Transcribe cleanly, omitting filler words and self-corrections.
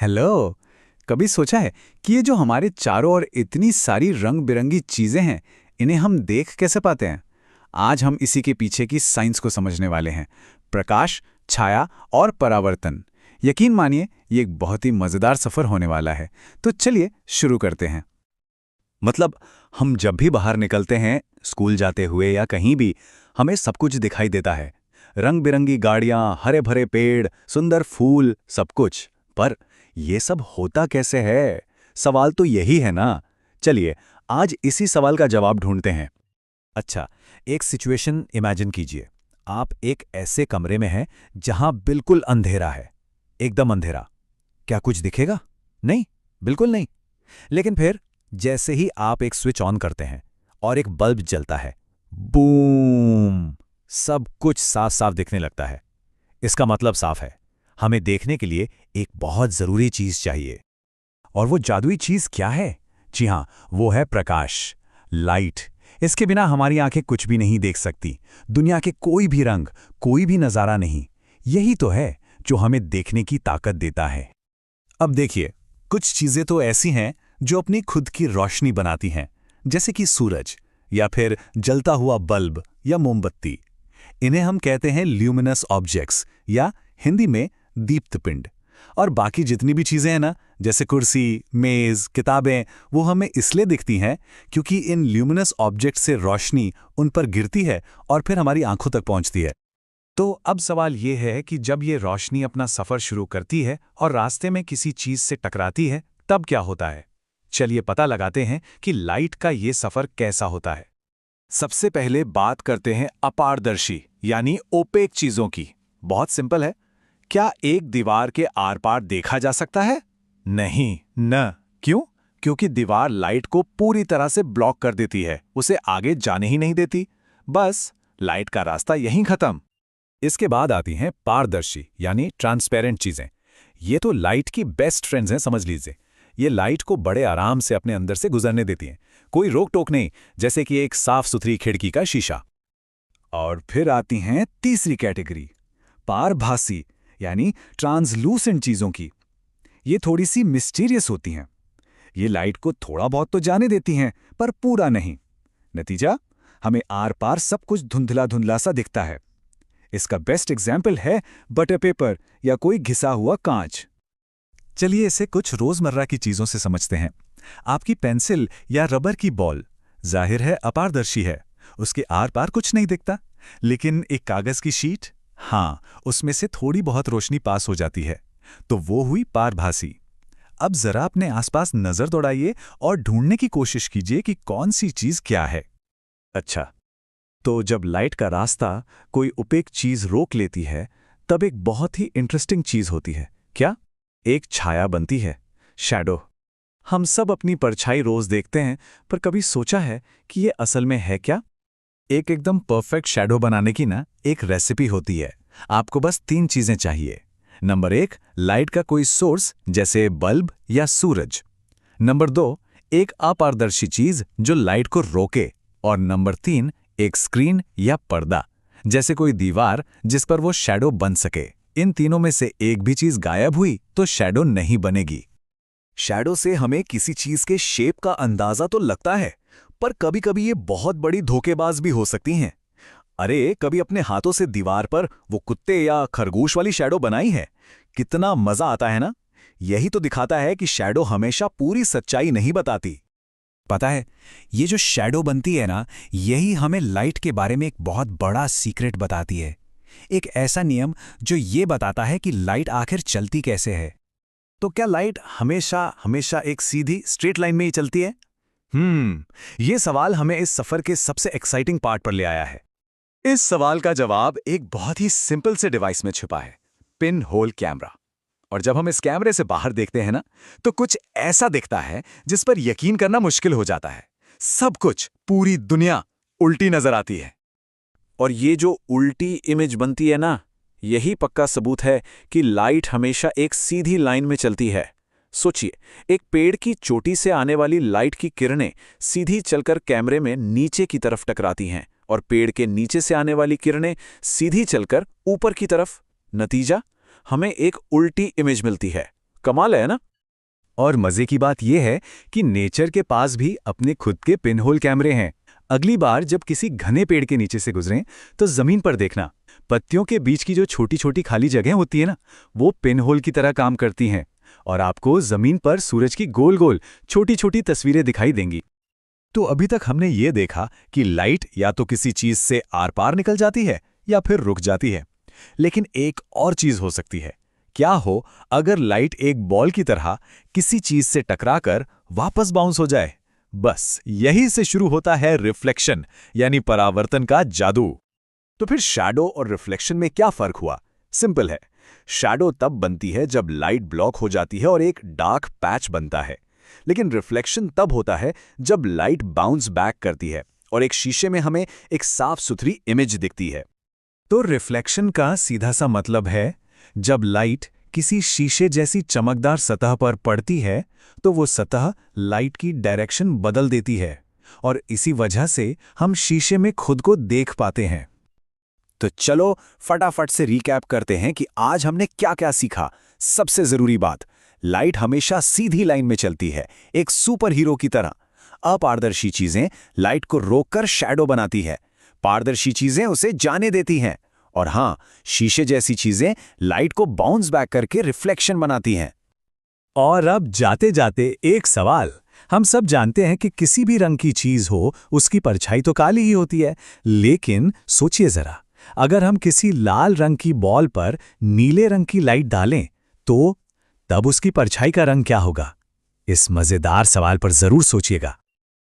Hello. कभी सोचा है कि ये जो हमारे चारों ओर इतनी सारी रंग बिरंगी चीजें हैं, इन्हें हम देख कैसे पाते हैं? आज हम इसी के पीछे की साइंस को समझने वाले हैं। प्रकाश, छाया और परावर्तन। यकीन मानिए, ये एक बहुत ही मजेदार सफर होने वाला है। तो चलिए शुरू करते हैं। मतलब हम जब भी बाहर निकलते हैं, स्कूल जाते हुए या कहीं भी, हमें सब कुछ दिखाई देता है। रंग बिरंगी गाड़ियां, हरे भरे पेड़, सुंदर फूल, सब कुछ। पर ये सब होता कैसे है? सवाल तो यही है ना। चलिए, आज इसी सवाल का जवाब ढूंढते हैं। अच्छा, एक सिचुएशन इमेजिन कीजिए। आप एक ऐसे कमरे में हैं जहां बिल्कुल अंधेरा है, एकदम अंधेरा। क्या कुछ दिखेगा? नहीं, बिल्कुल नहीं। लेकिन फिर जैसे ही आप एक स्विच ऑन करते हैं और एक बल्ब जलता है, बूम, सब कुछ साफ साफ दिखने लगता है। इसका मतलब साफ है, हमें देखने के लिए एक बहुत जरूरी चीज चाहिए। और वो जादुई चीज क्या है? जी हां, वो है प्रकाश, लाइट। इसके बिना हमारी आंखें कुछ भी नहीं देख सकती। दुनिया के कोई भी रंग, कोई भी नजारा नहीं। यही तो है जो हमें देखने की ताकत देता है। अब देखिए, कुछ चीजें तो ऐसी हैं जो अपनी खुद की रोशनी बनाती हैं, जैसे कि सूरज या फिर जलता हुआ बल्ब या मोमबत्ती। इन्हें हम कहते हैं ल्यूमिनस ऑब्जेक्ट्स या हिंदी में दीप्त पिंड। और बाकी जितनी भी चीजें हैं ना, जैसे कुर्सी, मेज, किताबें, वो हमें इसलिए दिखती हैं क्योंकि इन ल्यूमिनस ऑब्जेक्ट से रोशनी उन पर गिरती है और फिर हमारी आंखों तक पहुंचती है। तो अब सवाल ये है कि जब ये रोशनी अपना सफर शुरू करती है और रास्ते में किसी चीज से टकराती है, तब क्या होता है? चलिए पता लगाते हैं कि लाइट का ये सफर कैसा होता है। सबसे पहले बात करते हैं अपारदर्शी यानी ओपेक चीजों की। बहुत सिंपल है। क्या एक दीवार के आर पार देखा जा सकता है? नहीं, न। क्यों? क्योंकि दीवार लाइट को पूरी तरह से ब्लॉक कर देती है, उसे आगे जाने ही नहीं देती। बस लाइट का रास्ता यहीं खत्म। इसके बाद आती हैं पारदर्शी यानी ट्रांसपेरेंट चीजें। ये तो लाइट की बेस्ट फ्रेंड्स हैं, समझ लीजिए। ये लाइट को बड़े आराम से अपने अंदर से गुजरने देती हैं, कोई रोक टोक नहीं, जैसे कि एक साफ सुथरी खिड़की का शीशा। और फिर आती हैं तीसरी कैटेगरी, पारभासी यानी ट्रांसलूसेंट चीजों की। ये थोड़ी सी मिस्टीरियस होती हैं। ये लाइट को थोड़ा बहुत तो जाने देती हैं, पर पूरा नहीं। नतीजा, हमें आर पार सब कुछ धुंधला धुंधला सा दिखता है। इसका बेस्ट एग्जाम्पल है बटर पेपर या कोई घिसा हुआ कांच। चलिए इसे कुछ रोजमर्रा की चीजों से समझते हैं। आपकी पेंसिल या रबर की बॉल जाहिर है अपारदर्शी है, उसके आर पार कुछ नहीं दिखता। लेकिन एक कागज की शीट, हाँ, उसमें से थोड़ी बहुत रोशनी पास हो जाती है, तो वो हुई पारभासी। अब जरा अपने आसपास नजर दौड़ाइए और ढूंढने की कोशिश कीजिए कि कौन सी चीज क्या है। अच्छा, तो जब लाइट का रास्ता कोई ओपेक चीज रोक लेती है, तब एक बहुत ही इंटरेस्टिंग चीज होती है। क्या? एक छाया बनती है, शैडो। हम सब अपनी परछाई रोज देखते हैं, पर कभी सोचा है कि ये असल में है क्या? एक एकदम परफेक्ट शैडो बनाने की ना एक रेसिपी होती है। आपको बस 3 चीजें चाहिए। नंबर 1, लाइट का कोई सोर्स जैसे बल्ब या सूरज। नंबर 2, एक अपारदर्शी चीज जो लाइट को रोके। और नंबर 3, एक स्क्रीन या पर्दा, जैसे कोई दीवार जिस पर वो शैडो बन सके। इन तीनों में से एक भी चीज गायब हुई तो शैडो नहीं बनेगी। शैडो से हमें किसी चीज के शेप का अंदाजा तो लगता है, पर कभी-कभी ये बहुत बड़ी धोखेबाज भी हो सकती हैं। अरे, कभी अपने हाथों से दीवार पर वो कुत्ते या खरगोश वाली शैडो बनाई है? कितना मजा आता है ना? यही तो दिखाता है कि शैडो हमेशा पूरी सच्चाई नहीं बताती। पता है, ये जो शैडो बनती है ना, यही हमें लाइट के बारे में एक बहुत बड़ा सीक्रेट बताती है। एक ऐसा नियम जो ये बताता है कि लाइट आखिर चलती कैसे है। तो क्या लाइट हमेशा हमेशा एक सीधी स्ट्रेट लाइन में ही चलती है? ये सवाल हमें इस सफर के सबसे एक्साइटिंग पार्ट पर ले आया है। इस सवाल का जवाब एक बहुत ही सिंपल से डिवाइस में छुपा है, पिन होल कैमरा। और जब हम इस कैमरे से बाहर देखते हैं ना, तो कुछ ऐसा दिखता है जिस पर यकीन करना मुश्किल हो जाता है। सब कुछ, पूरी दुनिया उल्टी नजर आती है। और ये जो उल्टी इमेज बनती है ना, यही पक्का सबूत है कि लाइट हमेशा एक सीधी लाइन में चलती है। सोचिए, एक पेड़ की चोटी से आने वाली लाइट की किरणें सीधी चलकर कैमरे में नीचे की तरफ टकराती हैं, और पेड़ के नीचे से आने वाली किरणें सीधी चलकर ऊपर की तरफ। नतीजा, हमें एक उल्टी इमेज मिलती है। कमाल है ना? और मजे की बात यह है कि नेचर के पास भी अपने खुद के पिनहोल कैमरे हैं। अगली बार जब किसी घने पेड़ के नीचे से गुजरें तो जमीन पर देखना, पत्तियों के बीच की जो छोटी छोटी खाली जगह होती है ना, वो पिनहोल की तरह काम करती हैं और आपको जमीन पर सूरज की गोल गोल छोटी छोटी तस्वीरें दिखाई देंगी। तो अभी तक हमने ये देखा कि लाइट या तो किसी चीज से आर पार निकल जाती है या फिर रुक जाती है। लेकिन एक और चीज हो सकती है। क्या हो अगर लाइट एक बॉल की तरह किसी चीज से टकराकर वापस बाउंस हो जाए? बस यही से शुरू होता है रिफ्लेक्शन, यानी परावर्तन का जादू। तो फिर शैडो और रिफ्लेक्शन में क्या फर्क हुआ? सिंपल है। शैडो तब बनती है जब लाइट ब्लॉक हो जाती है और एक डार्क पैच बनता है। लेकिन रिफ्लेक्शन तब होता है जब लाइट बाउंस बैक करती है और एक शीशे में हमें एक साफ सुथरी इमेज दिखती है। तो रिफ्लेक्शन का सीधा सा मतलब है, जब लाइट किसी शीशे जैसी चमकदार सतह पर पड़ती है तो वो सतह लाइट की डायरेक्शन बदल देती है और इसी वजह से हम शीशे में खुद को देख पाते हैं। तो चलो फटाफट से रिकैप करते हैं कि आज हमने क्या क्या सीखा। सबसे जरूरी बात, लाइट हमेशा सीधी लाइन में चलती है, एक सुपर हीरो की तरह। अपारदर्शी चीजें लाइट को रोककर शैडो बनाती है, पारदर्शी चीजें उसे जाने देती हैं। और हाँ, शीशे जैसी चीजें लाइट को बाउंस बैक करके रिफ्लेक्शन बनाती हैं। और अब जाते जाते एक सवाल। हम सब जानते हैं कि किसी भी रंग की चीज हो उसकी परछाई तो काली ही होती है, लेकिन सोचिए जरा, अगर हम किसी लाल रंग की बॉल पर नीले रंग की लाइट डालें तो तब उसकी परछाई का रंग क्या होगा? इस मजेदार सवाल पर जरूर सोचिएगा।